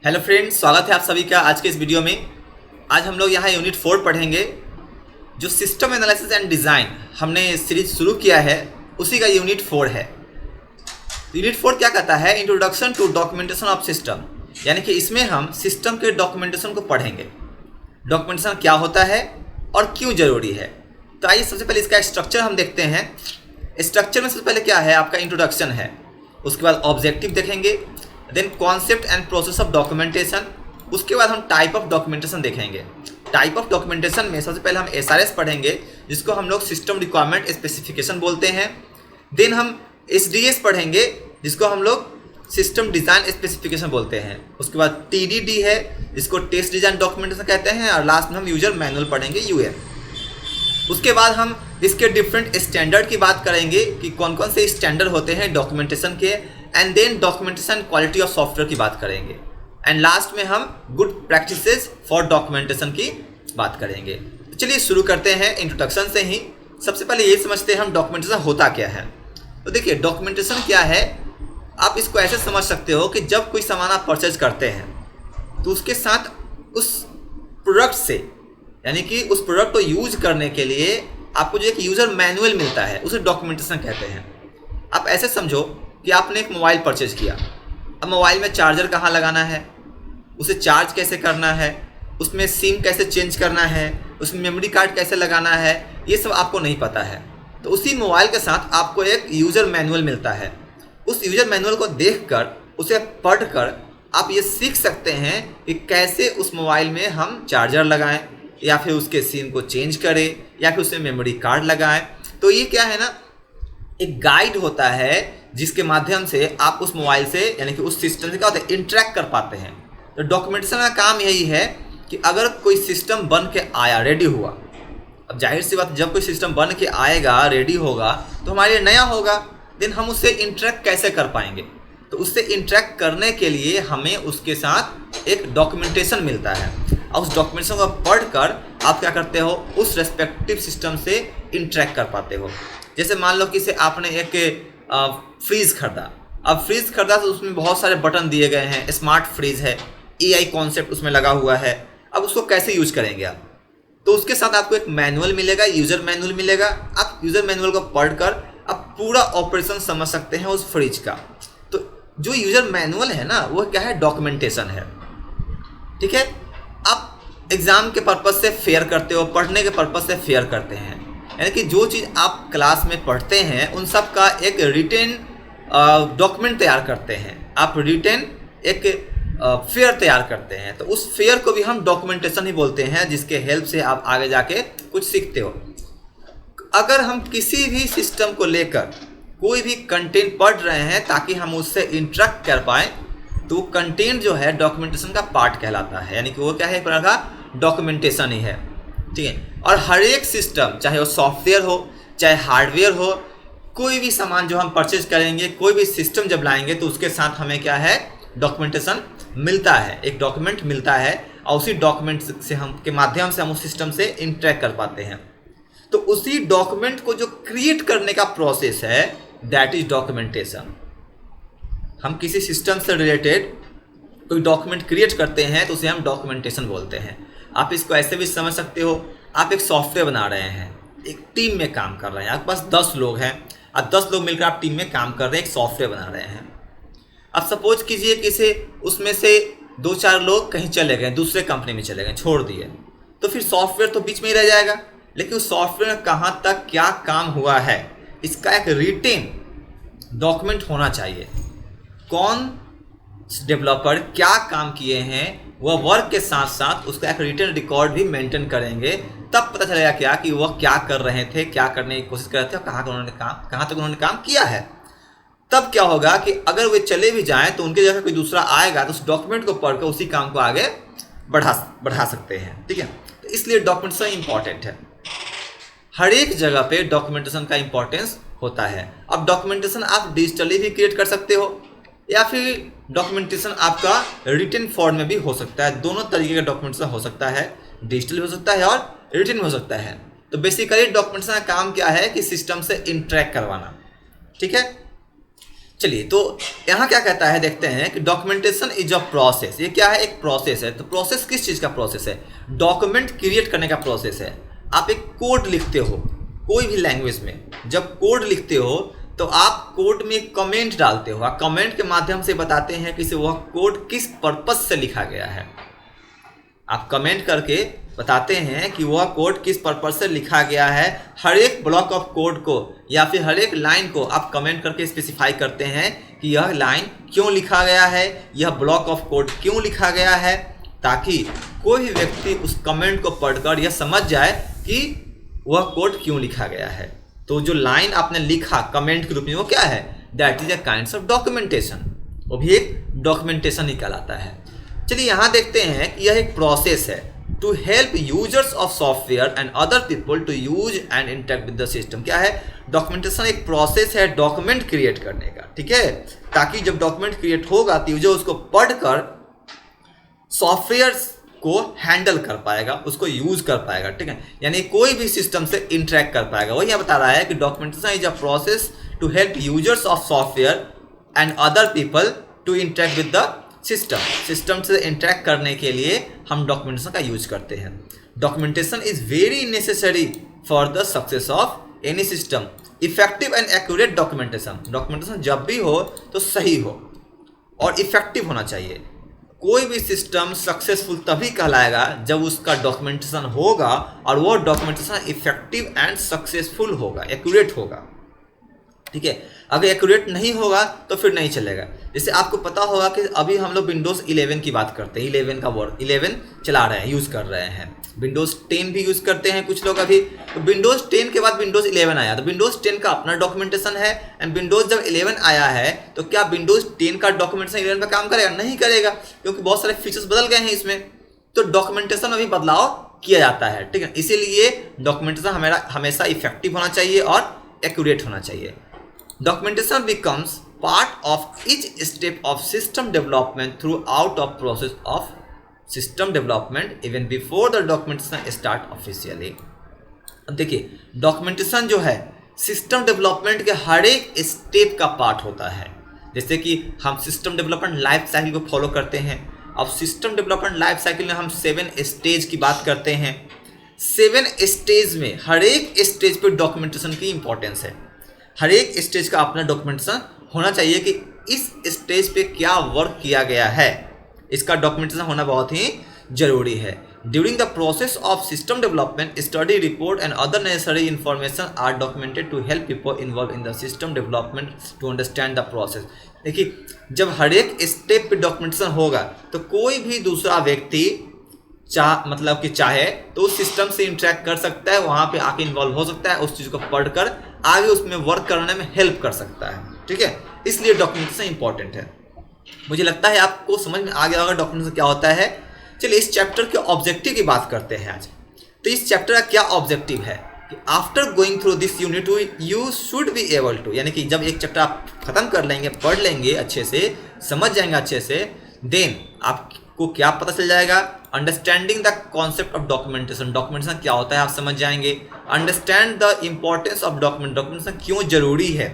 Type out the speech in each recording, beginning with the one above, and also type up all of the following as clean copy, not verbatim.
Hello friends, स्वागत है आप सभी का आज के इस वीडियो में। आज हम लोग यहाँ यूनिट 4 पढ़ेंगे। जो सिस्टम एनालिसिस एंड डिज़ाइन हमने सीरीज शुरू किया है उसी का यूनिट 4 है। यूनिट 4 क्या कहता है? Introduction to documentation of system, यानी कि इसमें हम सिस्टम के डॉक्यूमेंटेशन को पढ़ेंगे। डॉक्यूमेंटेशन क्या होता है और क्यों ज़रूरी है। तो आइए सबसे पहले इसका स्ट्रक्चर हम देखते हैं। स्ट्रक्चर में सबसे पहले क्या है? आपका इंट्रोडक्शन है, उसके बाद ऑब्जेक्टिव देखेंगे, then concept and process of documentation, उसके बाद हम टाइप ऑफ डॉक्यूमेंटेशन देखेंगे। टाइप ऑफ डॉक्यूमेंटेशन में सबसे पहले हम SRS पढ़ेंगे, जिसको हम लोग सिस्टम रिक्वायरमेंट स्पेसिफिकेशन बोलते हैं। देन हम SDS पढ़ेंगे, जिसको हम लोग सिस्टम डिज़ाइन स्पेसिफिकेशन बोलते हैं। उसके बाद TDD है, जिसको टेस्ट डिज़ाइन डॉक्यूमेंटेशन कहते हैं। और लास्ट में हम यूजर मैनुअल पढ़ेंगे, UM। उसके बाद हम इसके डिफरेंट स्टैंडर्ड की बात करेंगे कि कौन कौन से स्टैंडर्ड होते हैं डॉक्यूमेंटेशन के। And then documentation quality of software की बात करेंगे। एंड लास्ट में हम गुड प्रैक्टिसेस फॉर डॉक्यूमेंटेशन की बात करेंगे। तो चलिए शुरू करते हैं इंट्रोडक्शन से ही। सबसे पहले ये समझते हैं हम डॉक्यूमेंटेशन होता क्या है। तो देखिए, डॉक्यूमेंटेशन क्या है, आप इसको ऐसे समझ सकते हो कि जब कोई सामान आप परचेज करते हैं तो उसके साथ उस प्रोडक्ट से, यानी कि उस प्रोडक्ट को यूज करने के लिए आपको जो एक यूज़र मैनुअल मिलता है, उसे डॉक्यूमेंटेशन कहते हैं। आप ऐसे समझो कि आपने एक मोबाइल परचेज किया। अब मोबाइल में चार्जर कहाँ लगाना है, उसे चार्ज कैसे करना है, उसमें सिम कैसे चेंज करना है, उसमें मेमोरी कार्ड कैसे लगाना है, ये सब आपको नहीं पता है। तो उसी मोबाइल के साथ आपको एक यूज़र मैनुअल मिलता है। उस यूज़र मैनुअल को देखकर, उसे पढ़कर आप ये सीख सकते हैं कि कैसे उस मोबाइल में हम चार्जर लगाएं, या फिर उसके सिम को चेंज करें, या फिर उसमें मेमोरी कार्ड लगाएं। तो ये क्या है ना, एक गाइड होता है जिसके माध्यम से आप उस मोबाइल से, यानी कि उस सिस्टम से क्या होता है, इंटरेक्ट कर पाते हैं। तो डॉक्यूमेंटेशन का काम यही है कि अगर कोई सिस्टम बन के आया, रेडी हुआ, अब जाहिर सी बात, जब कोई सिस्टम बन के आएगा, रेडी होगा, तो हमारे लिए नया होगा। देन हम उससे इंटरेक्ट कैसे कर पाएंगे? तो उससे इंटरेक्ट करने के लिए हमें उसके साथ एक डॉक्यूमेंटेशन मिलता है। और उस डॉक्यूमेंटेशन को पढ़कर आप क्या करते हो, उस रेस्पेक्टिव सिस्टम से इंटरेक्ट कर पाते हो। जैसे मान लो कि से आपने एक फ्रीज़ खरीदा। अब फ्रीज़ खरीदा तो उसमें बहुत सारे बटन दिए गए हैं, स्मार्ट फ्रीज़ है, AI कॉन्सेप्ट उसमें लगा हुआ है। अब उसको कैसे यूज करेंगे आप? तो उसके साथ आपको एक मैनुअल मिलेगा, यूज़र मैनुअल मिलेगा। आप यूज़र मैनुअल को पढ़कर आप पूरा ऑपरेशन समझ सकते हैं उस फ्रिज का। तो जो यूज़र मैनुअल है ना, वो क्या है, डॉक्यूमेंटेशन है। ठीक है, आप एग्ज़ाम के पर्पज़ से फेयर करते हो, पढ़ने के पर्पज़ से फेयर करते हैं, यानी कि जो चीज़ आप क्लास में पढ़ते हैं उन सब का एक रिटेन डॉक्यूमेंट तैयार करते हैं। आप रिटेन एक फेयर तैयार करते हैं। तो उस फेयर को भी हम डॉक्यूमेंटेशन ही बोलते हैं, जिसके हेल्प से आप आगे जाके कुछ सीखते हो। अगर हम किसी भी सिस्टम को लेकर कोई भी कंटेंट पढ़ रहे हैं ताकि हम उससे इंटरेक्ट कर पाएँ, तो कंटेंट जो है डॉक्यूमेंटेशन का पार्ट कहलाता है, यानी कि वो क्या है, एक प्रकार का डॉक्यूमेंटेशन ही है। ठीक है, और हर एक सिस्टम, चाहे वो सॉफ्टवेयर हो चाहे हार्डवेयर हो, कोई भी सामान जो हम परचेज करेंगे, कोई भी सिस्टम जब लाएंगे, तो उसके साथ हमें क्या है, डॉक्यूमेंटेशन मिलता है, एक डॉक्यूमेंट मिलता है। और उसी डॉक्यूमेंट से हम के माध्यम से हम उस सिस्टम से इंटरेक्ट कर पाते हैं। तो उसी डॉक्यूमेंट को जो क्रिएट करने का प्रोसेस है, दैट इज डॉक्यूमेंटेशन। हम किसी सिस्टम से रिलेटेड कोई डॉक्यूमेंट क्रिएट करते हैं तो उसे हम डॉक्यूमेंटेशन बोलते हैं। आप इसको ऐसे भी समझ सकते हो, आप एक सॉफ्टवेयर बना रहे हैं, एक टीम में काम कर रहे हैं, आपके पास 10 लोग हैं, अब 10 लोग मिलकर आप टीम में काम कर रहे हैं, एक सॉफ्टवेयर बना रहे हैं। अब सपोज कीजिए कि उसमें से 2-4 लोग कहीं चले गए, दूसरे कंपनी में चले गए, छोड़ दिए, तो फिर सॉफ्टवेयर तो बीच में ही रह जाएगा। लेकिन उस सॉफ्टवेयर में कहाँ तक क्या काम हुआ है, इसका एक रिटेन डॉक्यूमेंट होना चाहिए। कौन डेवलपर क्या काम किए हैं, वह वर्क के साथ साथ उसका एक रिटन रिकॉर्ड भी मेंटेन करेंगे। तब पता चलेगा क्या कि वह क्या कर रहे थे, क्या करने की कोशिश कर रहे थे, और कहाँ तक उन्होंने काम किया है। तब क्या होगा कि अगर वे चले भी जाएं तो उनके जगह कोई दूसरा आएगा तो उस डॉक्यूमेंट को पढ़कर उसी काम को आगे बढ़ा सकते हैं। ठीक है, तो इसलिए डॉक्यूमेंटेशन इंपॉर्टेंट है। हर एक जगह पे डॉक्यूमेंटेशन का इंपॉर्टेंस होता है। अब डॉक्यूमेंटेशन आप डिजिटली भी क्रिएट कर सकते हो, या फिर डॉक्यूमेंटेशन आपका रिटन फॉर्म में भी हो सकता है। दोनों तरीके का डॉक्यूमेंटेशन हो सकता है, डिजिटल हो सकता है और रिटन हो सकता है। तो बेसिकली डॉक्यूमेंटेशन का काम क्या है कि सिस्टम से इंटरेक्ट करवाना। ठीक है, चलिए, तो यहाँ क्या कहता है देखते हैं कि डॉक्यूमेंटेशन इज अ प्रोसेस। ये क्या है? एक प्रोसेस है। तो प्रोसेस किस चीज़ का प्रोसेस है? डॉक्यूमेंट क्रिएट करने का प्रोसेस है। आप एक कोड लिखते हो कोई भी लैंग्वेज में, जब कोड लिखते हो तो आप कोड में एक कमेंट डालते हो, आप कमेंट के माध्यम से बताते हैं कि वह कोड किस पर्पस से लिखा गया है। आप कमेंट करके बताते हैं कि वह कोड किस पर्पस से लिखा गया है। हर एक ब्लॉक ऑफ कोड को या फिर हर एक लाइन को आप कमेंट करके स्पेसिफाई करते हैं कि यह लाइन क्यों लिखा गया है, यह ब्लॉक ऑफ कोड क्यों लिखा गया है, ताकि कोई भी व्यक्ति उस कमेंट को पढ़कर यह समझ जाए कि वह कोड क्यों लिखा गया है। तो जो लाइन आपने लिखा कमेंट के रूप में, वो क्या है? That is a kind of documentation. वो भी एक डॉक्यूमेंटेशन ही कहलाता है। चलिए यहाँ देखते हैं कि यह एक प्रोसेस है to help users of software and other people to use and interact with the system. क्या है? डॉक्यूमेंटेशन एक प्रोसेस है डॉक्यूमेंट क्रिएट करने का, ठीक है, ताकि जब डॉक्यूमेंट क्रिएट होगा तो यूजर उसको पढ़कर सॉफ्टवेयर को हैंडल कर पाएगा, उसको यूज कर पाएगा, ठीक है, यानी कोई भी सिस्टम से इंटरेक्ट कर पाएगा। वही यहाँ बता रहा है कि documentation is a process to help users of software and other people to interact with the system से इंटरेक्ट करने के लिए हम डॉक्यूमेंटेशन का यूज करते हैं। Documentation is very necessary for the success of any system. Effective and accurate documentation जब भी हो तो सही हो और इफेक्टिव होना चाहिए। कोई भी सिस्टम सक्सेसफुल तभी कहलाएगा जब उसका डॉक्यूमेंटेशन होगा और वो डॉक्यूमेंटेशन इफेक्टिव एंड सक्सेसफुल होगा, एक्यूरेट होगा, ठीक है। अगर एक्यूरेट नहीं होगा तो फिर नहीं चलेगा। जैसे आपको पता होगा कि अभी हम लोग विंडोज़ 11 की बात करते हैं, 11 का वर्ड 11 चला रहे हैं, यूज़ कर रहे हैं। विंडोज़ 10 भी यूज़ करते हैं कुछ लोग अभी। तो विंडोज़ 10 के बाद विंडोज़ 11 आया, तो विंडोज़ 10 का अपना डॉक्यूमेंटेशन है। एंड विंडोज़ जब 11 आया है तो क्या विंडोज़ 10 का डॉक्यूमेंटेशन 11 पर काम करेगा? नहीं करेगा, क्योंकि बहुत सारे फीचर्स बदल गए हैं इसमें। तो डॉक्यूमेंटेशन में भी बदलाव किया जाता है, ठीक है। इसीलिए डॉक्यूमेंटेशन हमेशा इफेक्टिव होना चाहिए और एक्यूरेट होना चाहिए। Documentation becomes part of each step of system development throughout the process of system development even before the documentation start officially। अब देखिए, डॉक्यूमेंटेशन जो है सिस्टम डेवलपमेंट के हर एक स्टेप का पार्ट होता है। जैसे कि हम सिस्टम डेवलपमेंट लाइफ साइकिल को फॉलो करते हैं। अब सिस्टम डेवलपमेंट लाइफ साइकिल में हम 7 स्टेज की बात करते हैं। 7 स्टेज में हर एक स्टेज पर डॉक्यूमेंटेशन की इंपॉर्टेंस है। हर एक स्टेज का अपना डॉक्यूमेंटेशन होना चाहिए कि इस स्टेज पे क्या वर्क किया गया है, इसका डॉक्यूमेंटेशन होना बहुत ही जरूरी है। During the process of system development study report and other necessary information are documented to help people involve in the system development to understand the process. देखिए, जब हर एक स्टेप पे डॉक्यूमेंटेशन होगा तो कोई भी दूसरा व्यक्ति चाहे तो उस सिस्टम से इंटरेक्ट कर सकता है, वहाँ पे आके इन्वॉल्व हो सकता है, उस चीज़ को पढ़कर आगे उसमें वर्क करने में हेल्प कर सकता है, ठीक है। इसलिए डॉक्यूमेंटेशन इंपॉर्टेंट है। मुझे लगता है आपको समझ में आ गया होगा डॉक्यूमेंटेशन क्या होता है। चलिए इस चैप्टर के ऑब्जेक्टिव की बात करते हैं आज। तो इस चैप्टर का क्या ऑब्जेक्टिव है कि after going through this unit you should be able to, यानी कि जब एक चैप्टर आप खत्म कर लेंगे, पढ़ लेंगे अच्छे से, समझ जाएंगे अच्छे से, देन आपको क्या पता चल जाएगा? Understanding the concept of documentation. Documentation क्या होता है आप समझ जाएंगे। Understand the importance of documentation क्यों जरूरी है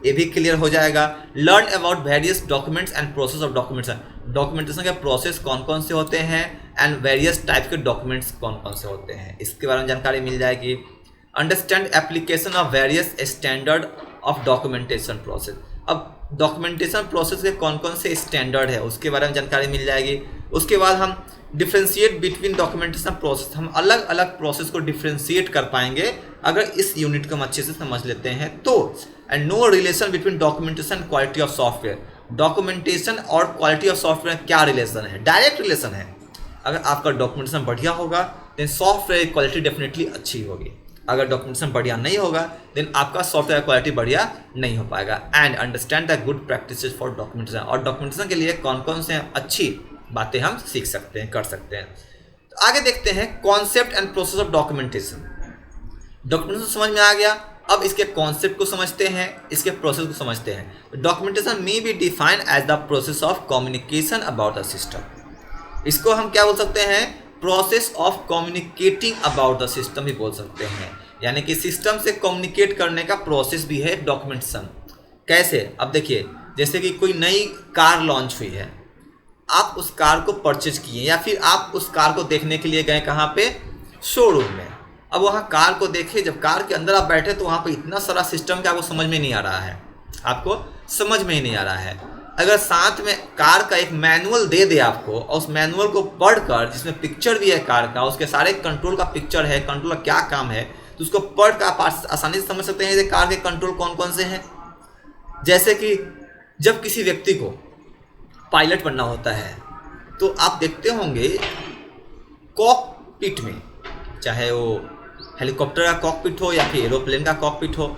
ये भी क्लियर हो जाएगा। Learn about various documents and process of documentation के प्रोसेस कौन कौन से होते हैं एंड वेरियस टाइप के डॉक्यूमेंट्स कौन कौन से होते हैं, इसके बारे में जानकारी मिल जाएगी। Understand application of various standard of documentation process. अब डॉक्यूमेंटेशन प्रोसेस के कौन कौन से स्टैंडर्ड है उसके बारे में जानकारी मिल जाएगी। उसके बाद हम डिफ्रेंशिएट बिटवीन डॉक्यूमेंटेशन प्रोसेस, हम अलग अलग प्रोसेस को डिफ्रेंशिएट कर पाएंगे अगर इस यूनिट को हम अच्छे से समझ लेते हैं तो। And no relation between documentation and quality of software. Documentation और क्वालिटी ऑफ सॉफ्टवेयर क्या रिलेशन है? डायरेक्ट रिलेशन है। अगर आपका डॉक्यूमेंटेशन बढ़िया होगा देन सॉफ्टवेयर की क्वालिटी डेफिनेटली अच्छी होगी। अगर डॉक्यूमेंटेशन बढ़िया नहीं होगा देन आपका सॉफ्टवेयर क्वालिटी बढ़िया नहीं हो पाएगा। And understand the good practices for documentation. और डॉक्यूमेंटेशन के लिए कौन कौन से अच्छी बातें हम सीख सकते हैं, कर सकते हैं। तो आगे देखते हैं concept and process of documentation. Documentation समझ में आ गया, अब इसके कॉन्सेप्ट को समझते हैं, इसके प्रोसेस को समझते हैं। Documentation may be defined as the process of communication about the system. इसको हम क्या बोल सकते हैं? Process of communicating about the system भी बोल सकते हैं, यानी कि सिस्टम से कम्युनिकेट करने का प्रोसेस भी है डॉक्यूमेंटेशन। कैसे? अब देखिए, जैसे कि कोई नई कार लॉन्च हुई है, आप उस कार को परचेज किए या फिर आप उस कार को देखने के लिए गए कहाँ पे, शोरूम में। अब वहाँ कार को देखे, जब कार के अंदर आप बैठे तो वहाँ पे इतना सारा सिस्टम कि आपको समझ में नहीं आ रहा है, आपको समझ में ही नहीं आ रहा है। अगर साथ में कार का एक मैनुअल दे दे आपको और उस मैनुअल को पढ़कर, जिसमें पिक्चर भी है कार का, उसके सारे कंट्रोल का पिक्चर है, कंट्रोल का क्या काम है, तो उसको पढ़ कर आप आसानी से समझ सकते हैं कि कार के कंट्रोल कौन कौन से हैं। जैसे कि जब किसी व्यक्ति को पायलट बनना होता है तो आप देखते होंगे कॉकपिट में, चाहे वो हेलीकॉप्टर का कॉकपिट हो या फिर एरोप्लेन का कॉकपिट हो,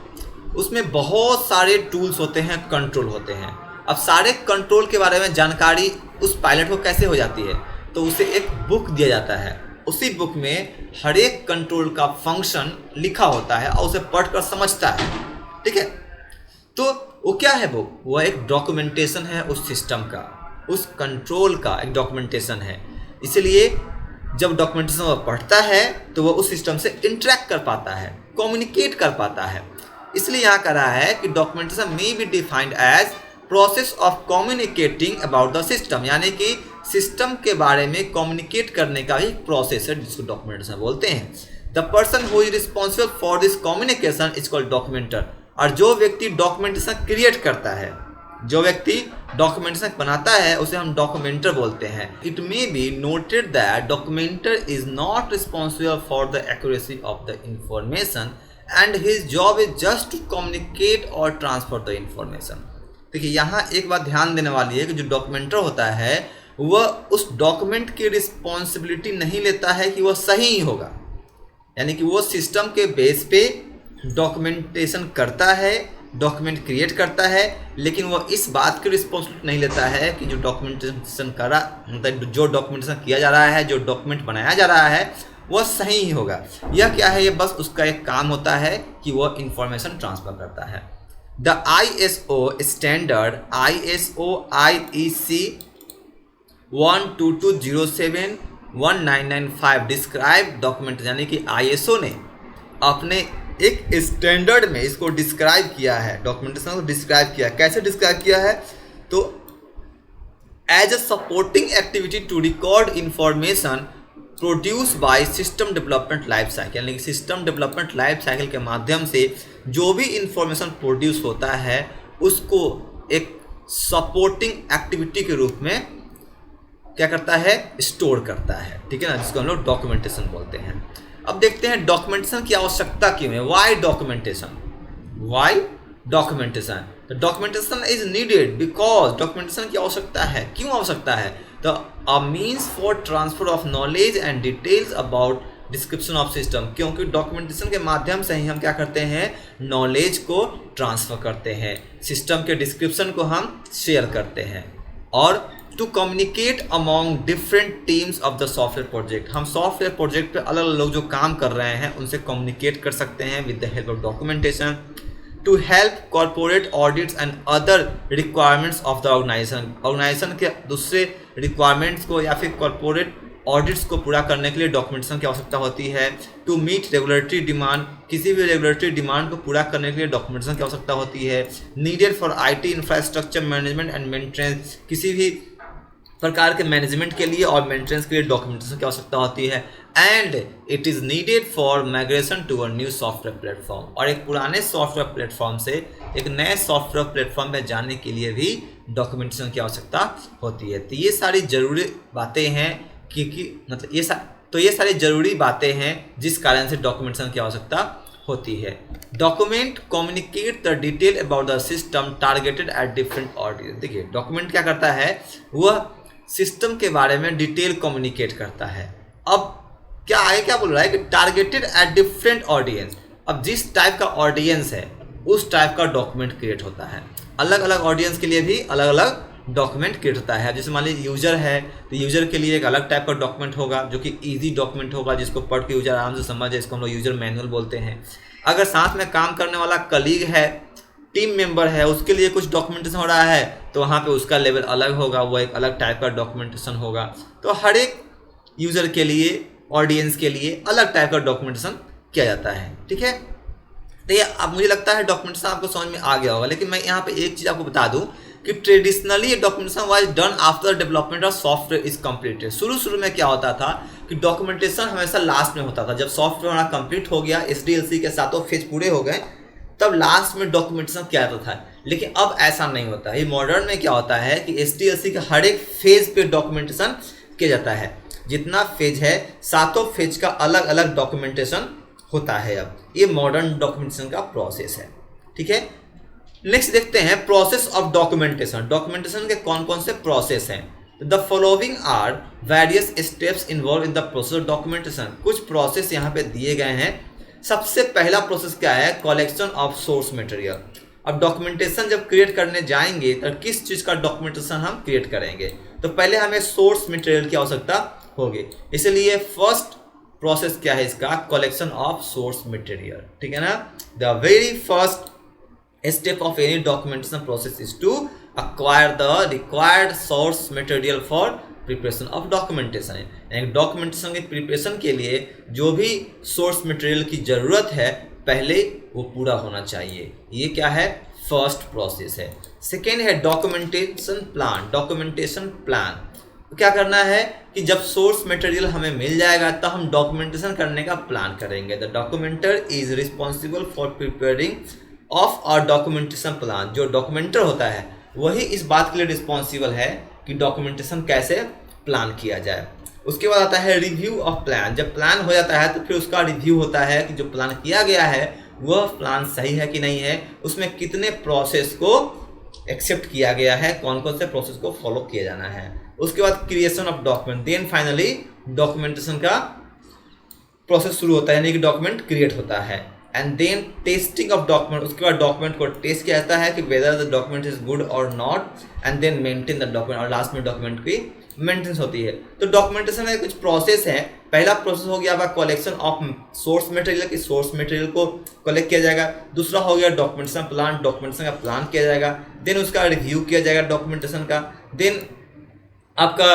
उसमें बहुत सारे टूल्स होते हैं, कंट्रोल होते हैं। अब सारे कंट्रोल के बारे में जानकारी उस पायलट को कैसे हो जाती है, तो उसे एक बुक दिया जाता है, उसी बुक में हर एक कंट्रोल का फंक्शन लिखा होता है और उसे पढ़कर समझता है, ठीक है। तो वो क्या है, वो एक डॉक्यूमेंटेशन है उस सिस्टम का, उस कंट्रोल का एक डॉक्यूमेंटेशन है। इसलिए जब डॉक्यूमेंटेशन वो पढ़ता है तो वो उस सिस्टम से इंटरेक्ट कर पाता है, कम्युनिकेट कर पाता है। इसलिए यहाँ कह रहा है कि documentation may be defined as process of communicating about the system, यानी कि सिस्टम के बारे में कम्युनिकेट करने का ही प्रोसेस है जिसको डॉक्यूमेंटेशन बोलते हैं। The person who is responsible for this communication is called documenter. और जो व्यक्ति डॉक्यूमेंटेशन क्रिएट करता है, जो व्यक्ति डॉक्यूमेंटेशन बनाता है, उसे हम डॉक्यूमेंटर बोलते हैं। It may be noted that documenter is not responsible for the accuracy of the information and his job is just to communicate और ट्रांसफर द इंफॉर्मेशन। देखिए यहाँ एक बात ध्यान देने वाली है कि जो डॉक्यूमेंटर होता है वह उस डॉक्यूमेंट की रिस्पॉन्सिबिलिटी नहीं लेता है कि वह सही ही होगा, यानी कि वो सिस्टम के बेस पे डॉक्यूमेंटेशन करता है, डॉक्यूमेंट क्रिएट करता है, लेकिन वो इस बात की रिस्पॉन्सिबिलिटी नहीं लेता है कि जो डॉक्यूमेंटेशन करा, मतलब जो डॉक्यूमेंटेशन किया जा रहा है, जो डॉक्यूमेंट बनाया जा रहा है वह सही ही होगा। यह क्या है, ये बस उसका एक काम होता है कि वह इंफॉर्मेशन ट्रांसफर करता है। The ISO standard ISO IEC 12207 1995 describe document, यानी कि ISO ने अपने एक स्टैंडर्ड में इसको डिस्क्राइब किया है, डॉक्यूमेंटेशन को डिस्क्राइब किया। कैसे डिस्क्राइब किया है, तो as a supporting activity to record information produce by system development life cycle, यानी कि सिस्टम डेवलपमेंट लाइफ साइकिल के माध्यम से जो भी इंफॉर्मेशन प्रोड्यूस होता है उसको एक सपोर्टिंग एक्टिविटी के रूप में क्या करता है, स्टोर करता है, ठीक है ना, जिसको हम लोग डॉक्यूमेंटेशन बोलते हैं। अब देखते हैं डॉक्यूमेंटेशन की आवश्यकता क्यों है, वाई डॉक्यूमेंटेशन, वाई डॉक्यूमेंटेशन। तो documentation is needed because documentation की आवश्यकता है, क्यों आवश्यकता है, तो a means for transfer of knowledge and details about description of system, क्योंकि डॉक्यूमेंटेशन के माध्यम से ही हम क्या करते हैं, नॉलेज को ट्रांसफर करते हैं, सिस्टम के डिस्क्रिप्शन को हम शेयर करते हैं। और to communicate among different teams of the software project, हम सॉफ्टवेयर प्रोजेक्ट पे अलग अलग लोग जो काम कर रहे हैं उनसे कम्युनिकेट कर सकते हैं with the help of documentation. To help corporate audits and other requirements of the organization के दूसरे रिक्वायरमेंट्स को या फिर कॉर्पोरेट ऑडिट्स को पूरा करने के लिए डॉक्यूमेंटेशन की आवश्यकता होती है। टू मीट रेगुलेटरी डिमांड, किसी भी रेगुलेटरी डिमांड को पूरा करने के लिए डॉक्यूमेंटेशन की आवश्यकता होती है। Needed for IT infrastructure management and maintenance, किसी भी प्रकार के मैनेजमेंट के लिए और मेंटेनेंस के लिए डॉक्यूमेंटेशन की आवश्यकता होती है। And it is needed for migration to a new software platform, और एक पुराने सॉफ्टवेयर प्लेटफॉर्म से एक नए सॉफ्टवेयर प्लेटफॉर्म में जाने के लिए भी डॉक्यूमेंटेशन की आवश्यकता होती है। तो ये सारी ज़रूरी बातें हैं क्योंकि मतलब ये सारी ज़रूरी बातें हैं जिस कारण से डॉक्यूमेंटेशन की आवश्यकता होती है। Document communicate the detail about the system targeted at different audience. देखिए डॉक्यूमेंट क्या करता है, वह सिस्टम के बारे में डिटेल कम्युनिकेट करता है। अब क्या आगे क्या बोल रहा है कि टारगेटेड एट डिफरेंट ऑडियंस, अब जिस टाइप का ऑडियंस है उस टाइप का डॉक्यूमेंट क्रिएट होता है। अलग अलग ऑडियंस के लिए भी अलग अलग डॉक्यूमेंट क्रिएट होता है। जैसे मान लीजिए यूजर है तो यूजर के लिए एक अलग टाइप का डॉक्यूमेंट होगा जो कि इजी डॉक्यूमेंट होगा, जिसको पढ़ के यूजर आराम से समझे, इसको हम लोग यूजर मैनुअल बोलते हैं। अगर साथ में काम करने वाला कलीग है, टीम मेंबर है, उसके लिए कुछ डॉक्यूमेंटेशन हो रहा है तो वहाँ पे उसका लेवल अलग होगा, वो एक अलग टाइप का डॉक्यूमेंटेशन होगा। तो हर एक यूज़र के लिए, ऑडियंस के लिए अलग टाइप का डॉक्यूमेंटेशन किया जाता है, ठीक है। तो ये अब मुझे लगता है डॉक्यूमेंटेशन आपको समझ में आ गया होगा, लेकिन मैं यहाँ पे एक चीज़ आपको बता दूँ कि ट्रेडिशनली ये documentation was done after development of software is completed. शुरू में क्या होता था कि डॉक्यूमेंटेशन हमेशा लास्ट में होता था। जब सॉफ्टवेयर हमारा कंप्लीट हो गया, SDLC के सातों फेज पूरे हो गए, तब लास्ट में डॉक्यूमेंटेशन किया जाता था। लेकिन अब ऐसा नहीं होता है। मॉडर्न में क्या होता है कि SDLC के हर एक फेज पे डॉक्यूमेंटेशन किया जाता है। जितना फेज है, सातों फेज का अलग अलग डॉक्यूमेंटेशन होता है। अब ये मॉडर्न डॉक्यूमेंटेशन का प्रोसेस है। ठीक है, नेक्स्ट देखते हैं प्रोसेस ऑफ डॉक्यूमेंटेशन। डॉक्यूमेंटेशन के कौन कौन से प्रोसेस हैं? The following are various steps involve in the process of documentation. कुछ प्रोसेस यहाँ पे दिए गए हैं। सबसे पहला प्रोसेस क्या है? Collection of source material. अब डॉक्यूमेंटेशन जब क्रिएट करने जाएंगे तो किस चीज़ का डॉक्यूमेंटेशन हम क्रिएट करेंगे? तो पहले हमें सोर्स मटेरियल की आवश्यकता होगी। इसलिए फर्स्ट प्रोसेस क्या है इसका? Collection of source material. ठीक है ना? The very first step of any documentation process is to acquire the required source material for preparation of documentation। यानी डॉक्यूमेंटेशन के प्रिपरेशन के लिए जो भी सोर्स मटेरियल की ज़रूरत है पहले वो पूरा होना चाहिए। ये क्या है? फर्स्ट प्रोसेस है। सेकेंड है डॉक्यूमेंटेशन प्लान। डॉक्यूमेंटेशन प्लान क्या करना है कि जब सोर्स मटेरियल हमें मिल जाएगा तो हम डॉक्यूमेंटेशन करने का प्लान करेंगे। The documenter is responsible for preparing of a documentation plan. जो डॉक्यूमेंटर होता है वही इस बात के लिए रिस्पॉन्सिबल है कि डॉक्यूमेंटेशन कैसे प्लान किया जाए। उसके बाद आता है रिव्यू ऑफ प्लान। जब प्लान हो जाता है तो फिर उसका रिव्यू होता है कि जो प्लान किया गया है वह प्लान सही है कि नहीं है, उसमें कितने प्रोसेस को एक्सेप्ट किया गया है, कौन कौन से प्रोसेस को फॉलो किया जाना है। उसके बाद creation of document. Then finally documentation का प्रोसेस शुरू होता है, यानी कि डॉक्यूमेंट क्रिएट होता है। And then testing of document. उसके बाद डॉक्यूमेंट को टेस्ट किया जाता है कि whether the document is good और not, and then maintain the document. और लास्ट में डॉक्यूमेंट की मेंटेनेंस होती है। तो डॉक्यूमेंटेशन में कुछ प्रोसेस है। पहला प्रोसेस हो गया आपका कलेक्शन ऑफ सोर्स मटेरियल की सोर्स मटेरियल को कलेक्ट किया जाएगा। दूसरा हो गया डॉक्यूमेंटेशन प्लान। डॉक्यूमेंटेशन का प्लान किया जाएगा। देन उसका रिव्यू किया जाएगा डॉक्यूमेंटेशन का। देन आपका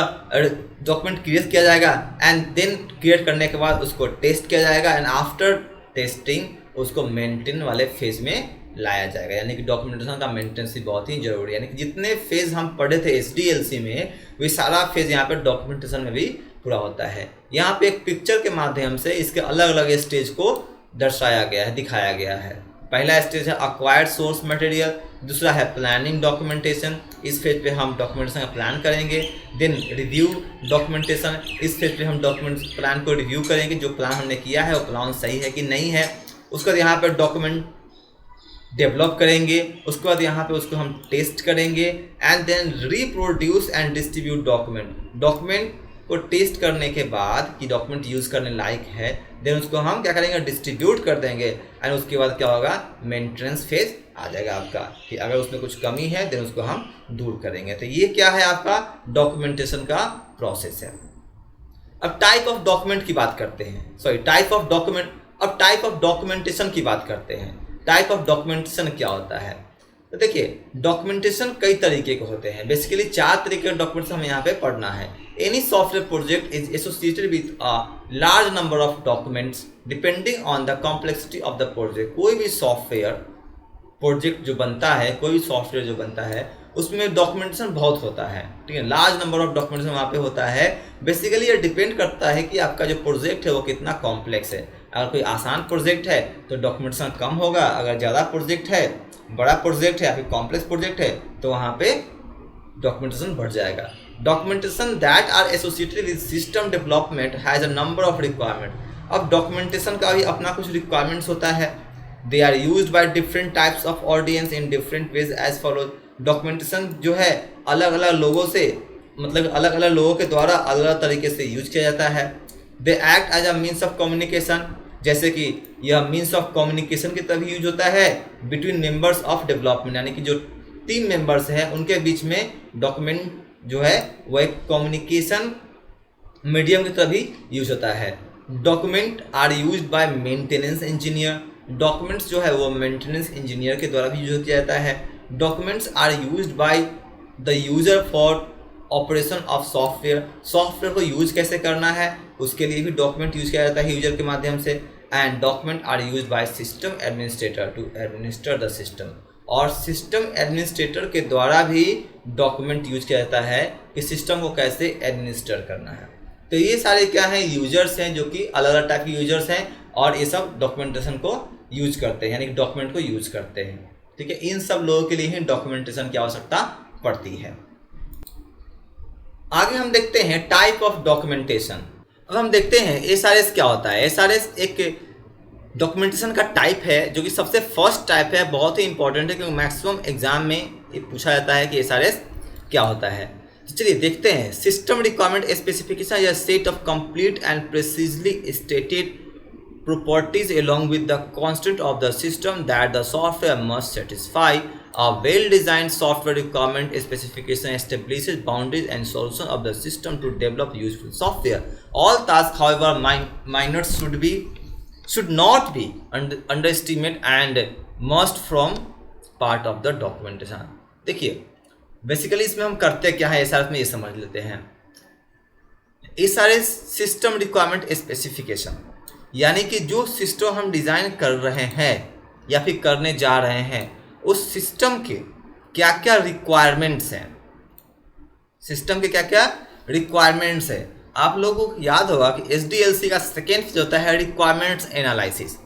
डॉक्यूमेंट क्रिएट किया जाएगा एंड देन क्रिएट करने के बाद उसको टेस्ट किया जाएगा एंड आफ्टर टेस्टिंग उसको मेंटेन वाले फेज में लाया जाएगा। यानी कि डॉक्यूमेंटेशन का मेंटेनेंस बहुत ही जरूरी है। यानी कि जितने फेज हम पढ़े थे SDLC में वे सारा फेज यहाँ पे डॉक्यूमेंटेशन में भी पूरा होता है। यहाँ पे एक पिक्चर के माध्यम से इसके अलग अलग स्टेज को दर्शाया गया है, दिखाया गया है। पहला स्टेज है अक्वायर्ड सोर्स मटेरियल, दूसरा है प्लानिंग डॉक्यूमेंटेशन। इस फेज पे हम डॉक्यूमेंटेशन का प्लान करेंगे। Then review documentation. इस फेज पे हम डॉक्यूमेंट प्लान को रिव्यू करेंगे, जो प्लान हमने किया है वो प्लान सही है कि नहीं है। उसके बाद यहाँ पे डॉक्यूमेंट डेवलप करेंगे। उसके बाद यहाँ पे उसको हम टेस्ट करेंगे and then reproduce and distribute document. Document को टेस्ट करने के बाद कि डॉक्यूमेंट यूज़ करने लायक है, देन उसको हम क्या करेंगे? डिस्ट्रीब्यूट कर देंगे। एंड उसके बाद क्या होगा? मेंटेनेंस फेज आ जाएगा आपका, कि अगर उसमें कुछ कमी है देन उसको हम दूर करेंगे। तो ये क्या है? आपका डॉक्यूमेंटेशन का प्रोसेस है। अब टाइप ऑफ डॉक्यूमेंट की बात करते हैं। टाइप ऑफ डॉक्यूमेंटेशन की बात करते हैं। टाइप ऑफ डॉक्यूमेंटेशन क्या होता है? तो देखिए, डॉक्यूमेंटेशन कई तरीके के होते हैं। बेसिकली 4 तरीके के डॉक्यूमेंट्स हमें यहाँ पे पढ़ना है। Any software project is associated with a large number of documents depending on the complexity of the project. कोई भी सॉफ्टवेयर प्रोजेक्ट जो बनता है, कोई भी सॉफ्टवेयर जो बनता है, उसमें डॉक्यूमेंटेशन बहुत होता है। ठीक है, लार्ज नंबर ऑफ डॉक्यूमेंटेशन वहाँ पे होता है। बेसिकली ये डिपेंड करता है कि आपका जो प्रोजेक्ट है वो कितना कॉम्प्लेक्स है। अगर कोई आसान प्रोजेक्ट है तो डॉक्यूमेंटेशन कम होगा। अगर ज़्यादा प्रोजेक्ट है, बड़ा प्रोजेक्ट है या फिर कॉम्प्लेक्स प्रोजेक्ट है, तो वहाँ पे डॉक्यूमेंटेशन बढ़ जाएगा। Documentation that are associated with system development has a number of requirement. अब डॉक्यूमेंटेशन का भी अपना कुछ रिक्वायरमेंट्स होता है। They are used by different types of audience in different ways as follow. Documentation जो है अलग अलग लोगों से, मतलब अलग अलग लोगों के द्वारा अलग अलग तरीके से यूज किया जाता है। They act as a means of communication. जैसे कि यह मीन्स ऑफ कम्युनिकेशन की तरह यूज होता है बिटवीन मेंबर्स ऑफ डेवलपमेंट। यानी कि जो टीम मेंबर्स हैं उनके बीच में डॉक्यूमेंट जो है वह एक कम्युनिकेशन मीडियम की तरह भी यूज होता है। Document are used by maintenance engineer. Documents जो है वो मेंटेनेंस इंजीनियर के द्वारा भी यूज किया जाता है। Documents are used by the user for operation of software. Software को यूज कैसे करना है उसके लिए भी डॉक्यूमेंट यूज किया जाता है यूजर के माध्यम से। And document are used by system administrator to administer the system. और सिस्टम एडमिनिस्ट्रेटर के द्वारा भी डॉक्यूमेंट यूज किया जाता है कि सिस्टम को कैसे एडमिनिस्टर करना है। तो ये सारे क्या हैं, यूजर्स हैं जो कि अलग अलग टाइप के यूजर्स हैं और ये सब डॉक्यूमेंटेशन को यूज करते हैं, यानी कि डॉक्यूमेंट को यूज करते हैं। ठीक है, इन सब लोगों के लिए ही डॉक्यूमेंटेशन की आवश्यकता पड़ती है। आगे हम देखते हैं टाइप ऑफ डॉक्यूमेंटेशन। अब हम देखते हैं एसआरएस क्या होता है। एसआरएस एक डॉक्यूमेंटेशन का टाइप है जो कि सबसे फर्स्ट टाइप है, बहुत ही इंपॉर्टेंट है क्योंकि मैक्सिमम एग्जाम में ये पूछा जाता है कि एसआरएस क्या होता है। तो चलिए देखते हैं। सिस्टम रिक्वायरमेंट स्पेसिफिकेशन या set of complete and precisely stated properties along with the constraint of the system that the software must satisfy. A well-designed software requirement specification establishes boundaries and solutions of the system to develop useful software. All tasks, however, minor should not be underestimated and must form part of the documentation. देखिए basically इसमें हम करते क्या है, SRS में ये समझ लेते हैं। एसआरएस सिस्टम रिक्वायरमेंट स्पेसिफिकेशन, यानी कि जो सिस्टम हम डिज़ाइन कर रहे हैं या फिर करने जा रहे हैं उस सिस्टम के क्या क्या रिक्वायरमेंट्स हैं, सिस्टम के क्या क्या रिक्वायरमेंट्स है। आप लोगों को याद होगा कि एसडीएलसी का सेकेंड फेज होता है रिक्वायरमेंट्स एनालिसिस।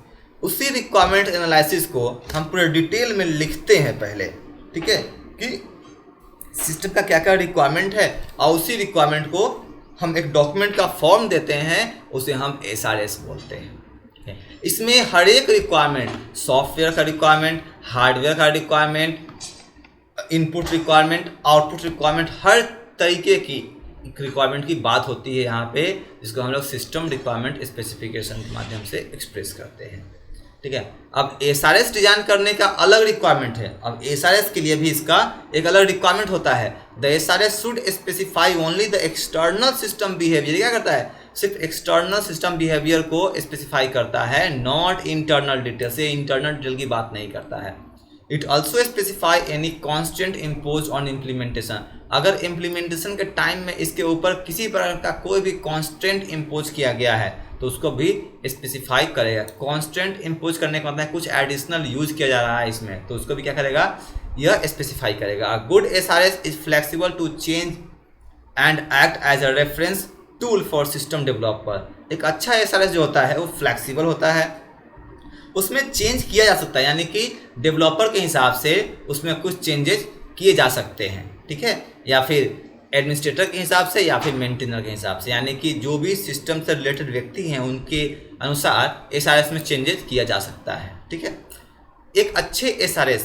उसी रिक्वायरमेंट एनालिसिस को हम पूरे डिटेल में लिखते हैं पहले, ठीक है, कि सिस्टम का क्या क्या रिक्वायरमेंट है और उसी रिक्वायरमेंट को हम एक डॉक्यूमेंट का फॉर्म देते हैं, उसे हम एसआरएस बोलते हैं। इसमें हर एक रिक्वायरमेंट, सॉफ्टवेयर का रिक्वायरमेंट, हार्डवेयर का requirement, input requirement, output requirement, हर तरीके की रिक्वायरमेंट की बात होती है यहाँ पे, जिसको हम लोग सिस्टम रिक्वायरमेंट स्पेसिफिकेशन के माध्यम से एक्सप्रेस करते हैं। ठीक है, अब एसआरएस डिजाइन करने का अलग रिक्वायरमेंट है। अब एसआरएस के लिए भी इसका एक अलग रिक्वायरमेंट होता है। The SRS should specify only the external system behaviour. क्या करता है, सिर्फ एक्सटर्नल सिस्टम बिहेवियर को स्पेसिफाई करता है, नॉट इंटरनल डिटेल। से इंटरनल डिटेल की बात नहीं करता है। It also specify any constant impose on implementation. अगर इम्प्लीमेंटेशन के टाइम में इसके ऊपर किसी प्रकार का कोई भी कॉन्स्टेंट इम्पोज किया गया है तो उसको भी स्पेसिफाई करेगा। कॉन्स्टेंट इम्पोज करने का मतलब है कुछ एडिशनल यूज किया जा रहा है इसमें, तो उसको भी क्या करेगा, यह स्पेसिफाई करेगा। Good SRS is flexible to change and act as a reference tool for system developer. एक अच्छा एसआरएस जो होता है वो फ्लेक्सिबल होता है, उसमें चेंज किया जा सकता है, यानी कि डेवलपर के हिसाब से उसमें कुछ चेंजेस किए जा सकते हैं। ठीक है, या फिर एडमिनिस्ट्रेटर के हिसाब से या फिर मेंटेनर के हिसाब से, यानी कि जो भी सिस्टम से रिलेटेड व्यक्ति हैं उनके अनुसार एसआरएस में चेंजेस किया जा सकता है। ठीक है, एक अच्छे एसआरएस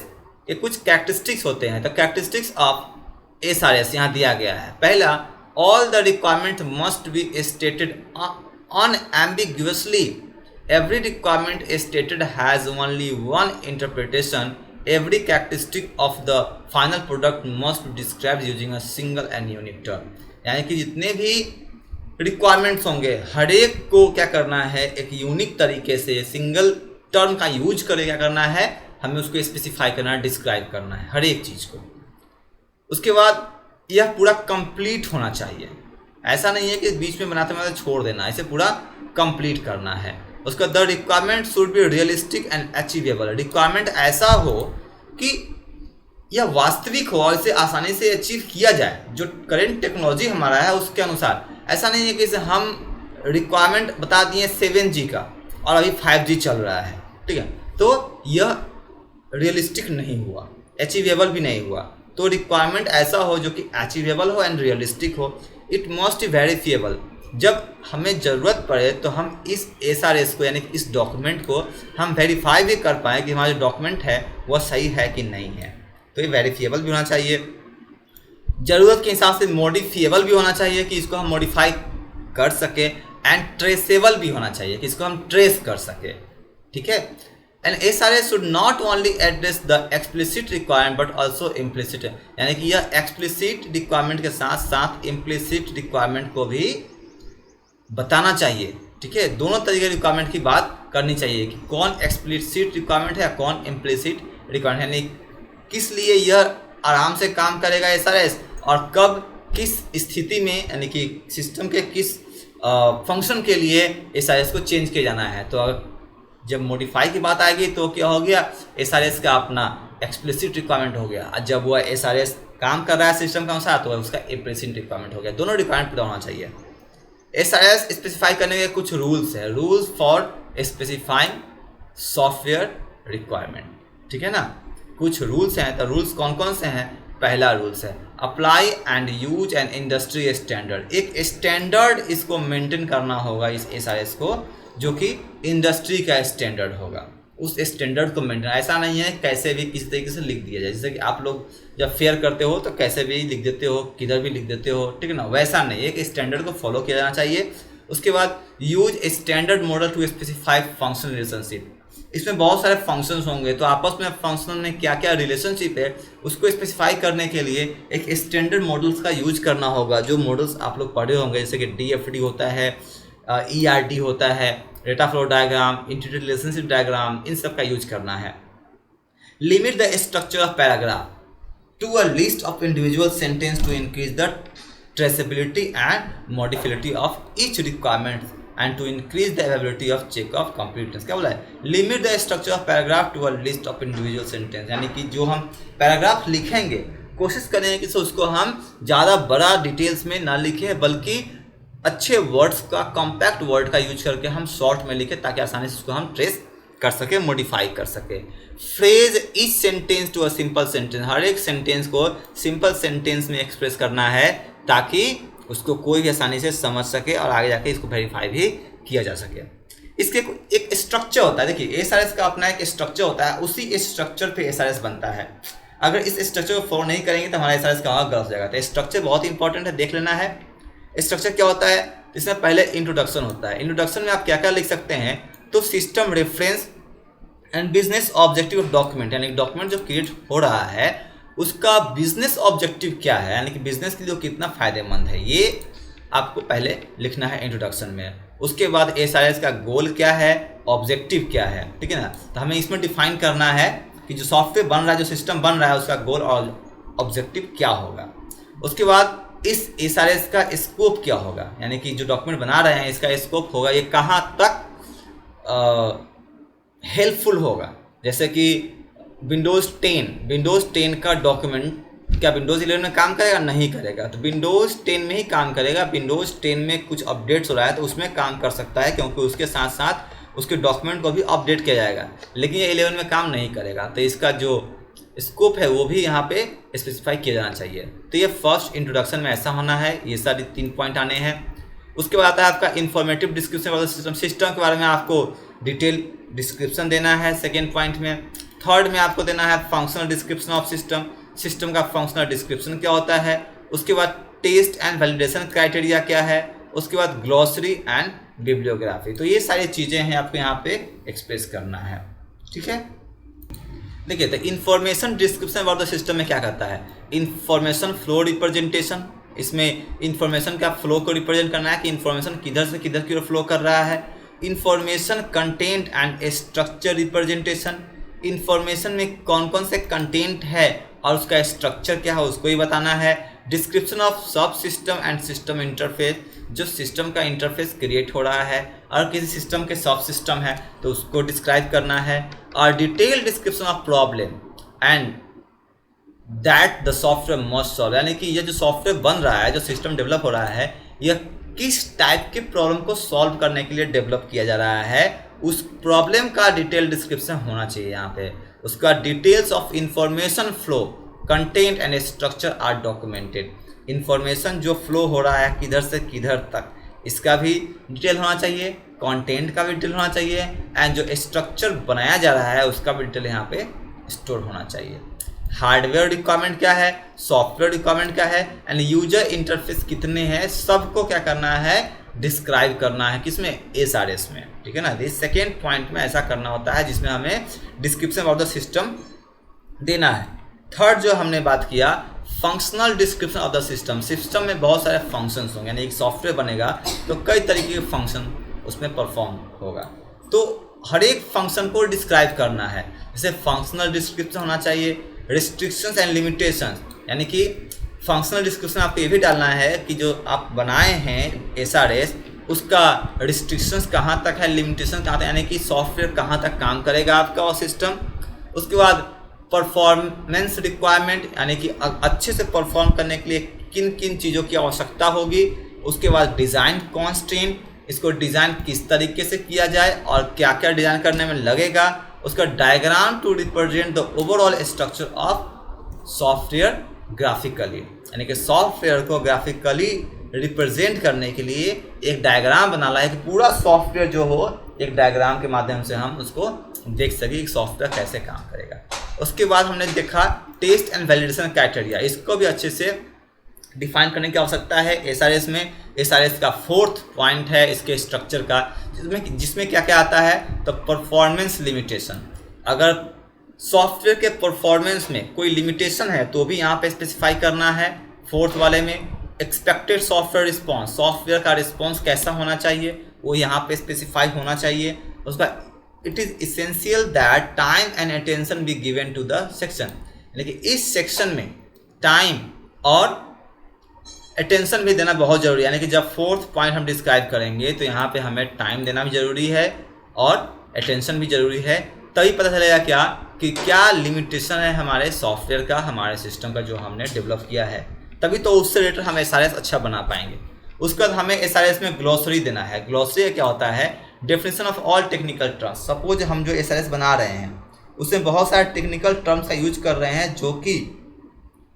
के कुछ कैरेक्टरिस्टिक्स होते हैं। तो कैरेक्टरिस्टिक्स ऑफ एसआरएस यहाँ दिया गया है। पहला, all the requirement must be stated unambiguously. Every requirement stated has only one interpretation. Every characteristic of the final product must be described using a single and unique term। यानी कि जितने भी requirements होंगे हर एक को क्या करना है, एक यूनिक तरीके से सिंगल टर्म का यूज करके क्या करना है, हमें उसको स्पेसिफाई करना है, डिस्क्राइब करना है हर एक चीज़ को। उसके बाद यह पूरा कंप्लीट होना चाहिए। ऐसा नहीं है कि बीच में बनाते बनाते छोड़ देना, इसे पूरा कंप्लीट करना है। उसका the requirement should be realistic and achievable. Requirement ऐसा हो कि यह वास्तविक हो और इसे आसानी से अचीव किया जाए, जो करेंट टेक्नोलॉजी हमारा है उसके अनुसार। ऐसा नहीं है कि हम रिक्वायरमेंट बता दिए 7G का और अभी 5G चल रहा है, ठीक है, तो यह रियलिस्टिक नहीं हुआ, अचीवेबल भी नहीं हुआ। तो रिक्वायरमेंट ऐसा हो जो कि अचीवेबल हो एंड रियलिस्टिक हो। It must verifiable. जब हमें ज़रूरत पड़े तो हम इस एसआरएस को, यानी कि इस डॉक्यूमेंट को हम वेरीफाई भी कर पाएँ कि हमारा जो डॉक्यूमेंट है वह सही है कि नहीं है। तो ये वेरीफिएबल भी होना चाहिए। ज़रूरत के हिसाब से मॉडिफिएबल भी होना चाहिए कि इसको हम मॉडिफाई कर सके, एंड ट्रेसेबल भी होना चाहिए कि इसको हम ट्रेस कर सके। ठीक है, and SRS should not only address the explicit requirement but also implicit. यानी कि यह एक्सप्लिसिट रिक्वायरमेंट के साथ साथ इम्प्लिसिट रिक्वायरमेंट को भी बताना चाहिए। ठीक है, दोनों तरीके की रिक्वायरमेंट की बात करनी चाहिए कि कौन एक्सप्लिसिट रिक्वायरमेंट है या कौन इम्प्लिसिट रिक्वायरमेंट है, यानी किस लिए यह आराम से काम करेगा एसआरएस और कब किस स्थिति में, यानी कि सिस्टम के किस फंक्शन के लिए एसआरएस को चेंज किया जाना है। तो जब मॉडिफाई की बात आएगी तो क्या हो गया, एसआरएस का अपना एक्सप्लिसिट रिक्वायरमेंट हो गया, और जब वह SRS काम कर रहा है सिस्टम के अनुसार तो वह उसका इम्प्लिसिट रिक्वायरमेंट हो गया। दोनों रिक्वायरमेंट पूरा होना चाहिए। SRS स्पेसिफाई करने के कुछ रूल्स है, rules for specifying software requirement, ठीक है ना। कुछ रूल्स हैं, तो रूल्स कौन कौन से हैं। पहला रूल्स है apply and use an industry standard. एक स्टैंडर्ड इसको मेंटेन करना होगा इस SRS को, जो कि इंडस्ट्री का स्टैंडर्ड होगा। उस स्टैंडर्ड को मेंटेन, ऐसा नहीं है कैसे भी किसी तरीके से लिख दिया जाए, जैसे कि आप लोग जब फेयर करते हो तो कैसे भी लिख देते हो, किधर भी लिख देते हो, ठीक है ना, वैसा नहीं, एक स्टैंडर्ड को फॉलो किया जाना चाहिए। उसके बाद use standard model to specify functional relationship. इसमें बहुत सारे फंक्शंस होंगे, तो आपस में फंक्शन में क्या क्या रिलेशनशिप है उसको स्पेसिफाई करने के लिए एक स्टैंडर्ड मॉडल्स का यूज करना होगा। जो मॉडल्स आप लोग पढ़े होंगे, जैसे कि DFD होता है, ERD होता है, data flow diagram, integrated relationship diagram, इन सब का यूज करना है। Limit the structure of paragraph to a list of individual sentence to increase the traceability and modifiability of each requirement and to increase the availability of check of completeness. क्या बोला है, limit the structure of paragraph to a list of individual sentence, यानी कि जो हम paragraph लिखेंगे कोशिश करेंगे कि उसको हम ज़्यादा बड़ा डिटेल्स में ना लिखें, बल्कि अच्छे वर्ड्स का, कॉम्पैक्ट वर्ड का यूज करके हम शॉर्ट में लिखें, ताकि आसानी से उसको हम ट्रेस कर सके, मॉडिफाई कर सके। Phrase each sentence to a simple sentence, हर एक सेंटेंस को सिंपल सेंटेंस में एक्सप्रेस करना है, ताकि उसको कोई भी आसानी से समझ सके और आगे जाके इसको वेरीफाई भी किया जा सके। इसके एक स्ट्रक्चर होता है, देखिए SRS का अपना एक स्ट्रक्चर होता है, उसी स्ट्रक्चर पे SRS बनता है। अगर इस स्ट्रक्चर को फॉलो नहीं करेंगे तो हमारा SRS कहाँ गलत हो जाएगा। तो स्ट्रक्चर बहुत इंपॉर्टेंट है, देख लेना है। स्ट्रक्चर क्या होता है, इसमें पहले इंट्रोडक्शन होता है। इंट्रोडक्शन में आप क्या क्या लिख सकते हैं, तो system reference and business objective of document, यानी डॉक्यूमेंट जो क्रिएट हो रहा है उसका बिजनेस ऑब्जेक्टिव क्या है, यानी कि बिजनेस के लिए कितना फायदेमंद है, ये आपको पहले लिखना है इंट्रोडक्शन में। उसके बाद SRS का गोल क्या है, ऑब्जेक्टिव क्या है, ठीक है ना। तो हमें इसमें डिफाइन करना है कि जो सॉफ्टवेयर बन रहा है, जो सिस्टम बन रहा है, उसका गोल और ऑब्जेक्टिव क्या होगा। उसके बाद इस SRS का स्कोप क्या होगा, यानी कि जो डॉक्यूमेंट बना रहे हैं इसका स्कोप होगा, ये कहाँ तक हेल्पफुल होगा। जैसे कि विंडोज़ 10 का डॉक्यूमेंट क्या विंडोज़ 11 में काम करेगा, नहीं करेगा, तो विंडोज़ 10 में ही काम करेगा। विंडोज़ 10 में कुछ अपडेट्स हो रहा है तो उसमें काम कर सकता है, क्योंकि उसके साथ साथ उसके डॉक्यूमेंट को भी अपडेट किया जाएगा, लेकिन ये 11 में काम नहीं करेगा। तो इसका जो स्कोप है वो भी यहाँ पे स्पेसिफाई किया जाना चाहिए। तो ये फर्स्ट इंट्रोडक्शन में ऐसा होना है, ये सारे 3 पॉइंट आने हैं। उसके बाद आता है आपका informative description of the system, system के बारे में आपको डिटेल डिस्क्रिप्शन देना है सेकेंड पॉइंट में। थर्ड में आपको देना है functional description of system, system का फंक्शनल डिस्क्रिप्शन क्या होता है। उसके बाद टेस्ट एंड वैलिडेशन क्राइटेरिया क्या है। उसके बाद ग्लॉसरी एंड बिब्लियोग्राफी। तो ये सारी चीज़ें हैं आपको यहाँ पे एक्सप्रेस करना है, ठीक है। देखिए, तो information description about the system में क्या करता है, इन्फॉर्मेशन फ्लो रिप्रेजेंटेशन। इसमें इन्फॉर्मेशन का फ्लो को रिप्रेजेंट करना है कि इन्फॉर्मेशन किधर से किधर की ओर फ्लो कर रहा है। Information content and structure representation, information में कौन कौन से कंटेंट है और उसका स्ट्रक्चर क्या है उसको ही बताना है। डिस्क्रिप्शन ऑफ सब सिस्टम एंड सिस्टम इंटरफेस, जो सिस्टम का इंटरफेस क्रिएट हो रहा है और किसी सिस्टम के सब सिस्टम है तो उसको डिस्क्राइब करना है। और detail description of problem and that the software must solve, यानी कि ये जो सॉफ्टवेयर बन रहा है, जो सिस्टम डेवलप हो रहा है, यह किस टाइप के प्रॉब्लम को सॉल्व करने के लिए डेवलप किया जा रहा है, उस प्रॉब्लम का डिटेल डिस्क्रिप्शन होना चाहिए यहाँ पे। उसका details of information flow, content and structure are documented. Information जो फ्लो हो रहा है किधर से किधर तक, इसका भी डिटेल होना चाहिए, कंटेंट का भी डिटेल होना चाहिए, एंड जो स्ट्रक्चर बनाया जा रहा है उसका भी डिटेल यहाँ पे स्टोर होना चाहिए। हार्डवेयर रिक्वायरमेंट क्या है, सॉफ्टवेयर रिक्वायरमेंट क्या है, एंड यूजर इंटरफेस कितने हैं, सबको क्या करना है, डिस्क्राइब करना है, किसमें, SRS में, ठीक है ना। इस सेकेंड पॉइंट में ऐसा करना होता है जिसमें हमें डिस्क्रिप्शन ऑफ द सिस्टम देना है। थर्ड जो हमने बात किया, functional description of the system. System में बहुत सारे फंक्शंस होंगे, यानी एक सॉफ्टवेयर बनेगा तो कई तरीके के फंक्शन उसमें परफॉर्म होगा, तो हर एक फंक्शन को डिस्क्राइब करना है। जैसे फंक्शनल डिस्क्रिप्शन होना चाहिए, रिस्ट्रिक्शंस एंड लिमिटेशंस, यानी कि फंक्शनल डिस्क्रिप्शन आपको ये भी डालना है कि जो आप बनाए हैं SRS, उसका रिस्ट्रिक्शंस कहाँ तक है, लिमिटेशन कहाँ तक, यानी कि सॉफ्टवेयर कहाँ तक काम करेगा आपका और सिस्टम। उसके बाद परफॉर्मेंस रिक्वायरमेंट यानी कि अच्छे से परफॉर्म करने के लिए किन किन चीज़ों की आवश्यकता होगी, उसके बाद डिज़ाइन कॉन्स्ट्रेंट, इसको डिज़ाइन किस तरीके से किया जाए और क्या क्या डिज़ाइन करने में लगेगा, उसका diagram to represent the overall structure of software graphically, यानी कि सॉफ्टवेयर को ग्राफिकली रिप्रेजेंट करने के लिए एक डायग्राम बनाना है कि पूरा सॉफ्टवेयर जो हो एक डायग्राम के माध्यम से हम उसको देख सके कि सॉफ्टवेयर कैसे काम करेगा। उसके बाद हमने देखा टेस्ट एंड वैलिडेशन क्राइटेरिया, इसको भी अच्छे से डिफाइन करने की आवश्यकता है। एसआरएस में एसआरएस का 4th पॉइंट है इसके स्ट्रक्चर का, जिसमें क्या क्या आता है, तो परफॉर्मेंस लिमिटेशन, अगर सॉफ्टवेयर के परफॉर्मेंस में कोई लिमिटेशन है तो भी यहाँ पे स्पेसिफाई करना है। 4th वाले में एक्सपेक्टेड सॉफ्टवेयर रिस्पॉन्स, सॉफ्टवेयर का रिस्पॉन्स कैसा होना चाहिए वो यहाँ पे स्पेसिफाई होना चाहिए। उसका it is essential that time and attention be given to the section, यानी कि इस सेक्शन में टाइम और अटेंशन भी देना बहुत ज़रूरी है। यानी कि जब 4th पॉइंट हम डिस्क्राइब करेंगे तो यहाँ पे हमें टाइम देना भी ज़रूरी है और अटेंशन भी ज़रूरी है, तभी पता चलेगा क्या कि क्या लिमिटेशन है हमारे सॉफ्टवेयर का, हमारे सिस्टम का जो हमने डेवलप किया है, तभी तो उससे रिलेटेड हम एसआरएस अच्छा बना पाएंगे। उसके बाद हमें एसआरएस में ग्लॉसरी देना है। ग्लॉसरी क्या होता है, definition of all technical terms. Suppose हम जो एसआरएस बना रहे हैं उसमें बहुत सारे टेक्निकल टर्म्स का यूज कर रहे हैं जो कि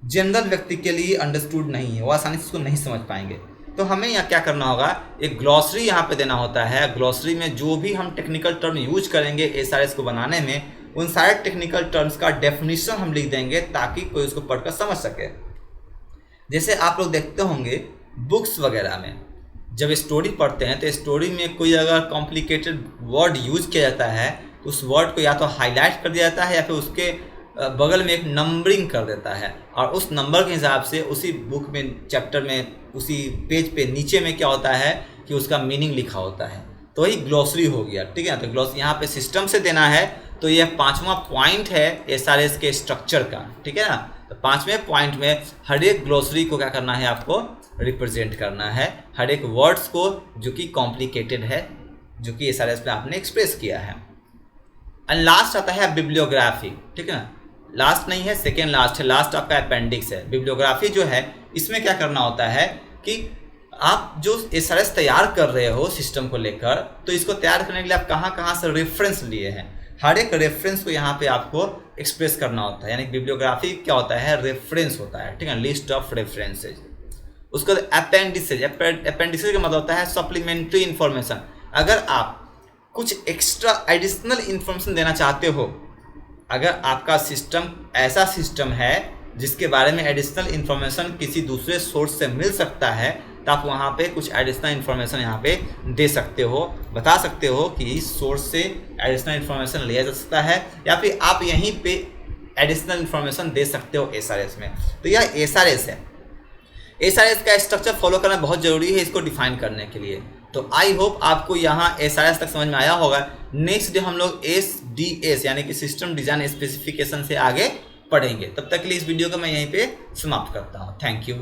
जनरल व्यक्ति के लिए अंडरस्टूड नहीं है, वो आसानी से उसको नहीं समझ पाएंगे, तो हमें यहाँ क्या करना होगा, एक ग्लॉसरी यहाँ पे देना होता है। ग्लॉसरी में जो भी हम टेक्निकल टर्म यूज करेंगे एसआरएस को बनाने में, उन सारे टेक्निकल टर्म्स का डेफिनेशन हम लिख देंगे ताकि कोई उसको पढ़कर समझ सके। जैसे आप लोग देखते होंगे बुक्स वगैरह में जब स्टोरी पढ़ते हैं तो स्टोरी में कोई अगर कॉम्प्लिकेटेड वर्ड यूज किया जाता है तो उस वर्ड को या तो हाईलाइट कर दिया जाता है या फिर उसके बगल में एक नंबरिंग कर देता है, और उस नंबर के हिसाब से उसी बुक में, चैप्टर में, उसी पेज पे नीचे में क्या होता है कि उसका मीनिंग लिखा होता है, तो वही ग्लॉसरी हो गया। ठीक है, तो ग्लॉसरी यहाँ पे सिस्टम से देना है, तो यह 5वां पॉइंट है एसआरएस के स्ट्रक्चर का। ठीक है ना, तो 5वें पॉइंट में हर एक ग्लॉसरी को क्या करना है, आपको रिप्रेजेंट करना है, हर एक वर्ड्स को जो कि कॉम्प्लिकेटेड है, जो कि एसआरएस में आपने एक्सप्रेस किया है। एंड लास्ट आता है बिब्लियोग्राफी। ठीक है ना, लास्ट नहीं है, सेकेंड लास्ट है, लास्ट आपका अपेंडिक्स है। बिब्लियोग्राफी जो है इसमें क्या करना होता है कि आप जो एसआरएस तैयार कर रहे हो सिस्टम को लेकर, तो इसको तैयार करने के लिए आप कहाँ कहाँ से रेफरेंस लिए हैं, हर एक रेफरेंस को यहाँ पे आपको एक्सप्रेस करना होता है। यानी बिब्लियोग्राफी क्या होता है, रेफरेंस होता है। ठीक है, लिस्ट ऑफ रेफरेंसेज। उसका अपेंडिसेज, अपेंडिसेज का मतलब होता है सप्लीमेंट्री इन्फॉर्मेशन। अगर आप कुछ एक्स्ट्रा एडिशनल इन्फॉर्मेशन देना चाहते हो, अगर आपका सिस्टम ऐसा सिस्टम है जिसके बारे में एडिशनल इन्फॉर्मेशन किसी दूसरे सोर्स से मिल सकता है, तो आप वहाँ पे कुछ एडिशनल इन्फॉर्मेशन यहाँ पे दे सकते हो, बता सकते हो कि इस सोर्स से एडिशनल इन्फॉर्मेशन लिया जा सकता है, या फिर आप यहीं पे एडिशनल इन्फॉर्मेशन दे सकते हो एसआरएस में। तो यह एसआरएस है। एसआरएस का स्ट्रक्चर फॉलो करना बहुत ज़रूरी है इसको डिफाइन करने के लिए। तो आई होप आपको यहाँ एसआरएस तक समझ में आया होगा। नेक्स्ट डे हम लोग एसडीएस यानी कि सिस्टम डिज़ाइन स्पेसिफिकेशन से आगे पढ़ेंगे। तब तक के लिए इस वीडियो को मैं यहीं पे समाप्त करता हूँ। Thank you.